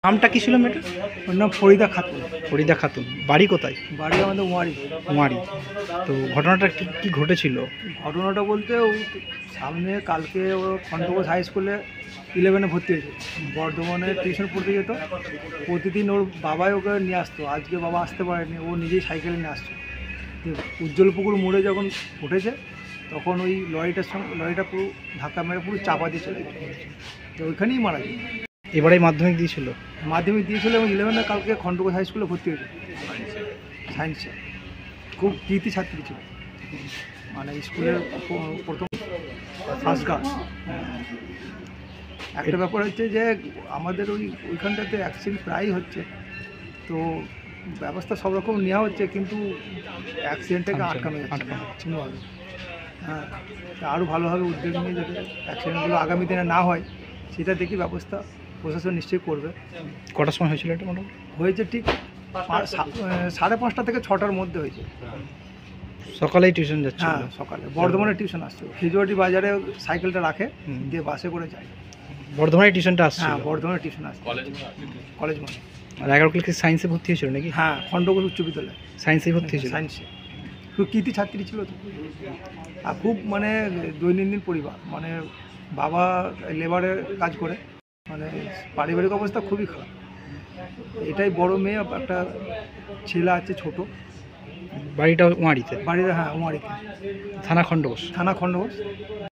নামটা কি ছিল মেয়েটার? ওর নাম ফরিদা খাতুন। ফরিদা খাতুন। বাড়ি কোথায়? বাড়ি আমাদের ওয়ারি। কুমারী। তো ঘটনাটা ঠিক কী ঘটেছিল? ঘটনাটা বলতে ও সামনে কালকে ও খন্ডঘোষ হাই স্কুলে 11-এ ভর্তি হয়েছে। বর্ধমানে টিউশন পড়তে যেত। প্রতিদিন ওর বাবাই ওকে নিয়ে আসতো। আজকে বাবা আসতে পারেনি, ও নিজেই সাইকেলে নিয়ে আসতো। উজ্জ্বলপুকুর মোড়ে যখন উঠেছে তখন ওই লরিটা পুরো ধাক্কা মেরে পুরো চাপা দিয়ে চলে গেছে। তো ওইখানেই মারা যায়। এবারেই মাধ্যমিক দিয়েছিল? মাধ্যমিক দিয়েছিল এবং 11-এ কালকে খন্ডঘোষ হাই স্কুলে ভর্তি হয়েছে সায়েন্সে। খুব কৃতি ছাত্রী ছিল, মানে স্কুলের প্রথম ফার্স্ট গার্ল। একটা ব্যাপার হচ্ছে যে আমাদের ওইখানটাতে অ্যাক্সিডেন্ট প্রায়ই হচ্ছে, তো ব্যবস্থা সব রকম নেওয়া হচ্ছে, কিন্তু অ্যাক্সিডেন্টটাকে আটকানো যাচ্ছে না কোনোভাবে। হ্যাঁ, আরও ভালোভাবে উদ্যোগ নিয়ে যাতে অ্যাক্সিডেন্টগুলো আগামী দিনে না হয় সেটা দেখি ব্যবস্থা প্রশাসন নিশ্চয়ই করবে। কটার সময় হয়েছিল এটা মোটামুটি? হয়েছে ঠিক 5:30 থেকে 6টার মধ্যে হয়েছে। সকালেই টিউশন যাচ্ছে? হ্যাঁ, সকালে বর্ধমানে টিউশন আসছে। খিজুয়াটি বাজারে সাইকেলটা রাখে, দিয়ে বাসে করে যায়। বর্ধমানে টিউশনটা আসছে? হ্যাঁ, বর্ধমানে টিউশন আসছে, কলেজ মানে। আর 11 ক্লাসে সায়েন্সে ভর্তি হয়েছিল নাকি? হ্যাঁ, খন্ডঘোষ উচ্চ বিদ্যালয় সায়েন্সে ভর্তি হয়েছিল? সায়েন্সে। খুব কৃতি ছাত্রী ছিল তো, আর খুব মানে দৈনন্দিন পরিবার, মানে বাবা লেবারের কাজ করে, মানে পারিবারিক অবস্থা খুবই খারাপ। এটাই বড় মেয়ে, একটা ছেলে আছে ছোট। বাড়িটা ওয়ারিতে? বাড়িতে, হ্যাঁ, ওয়ারিতে। থানা খন্ডঘোষ? থানা খন্ডঘোষ।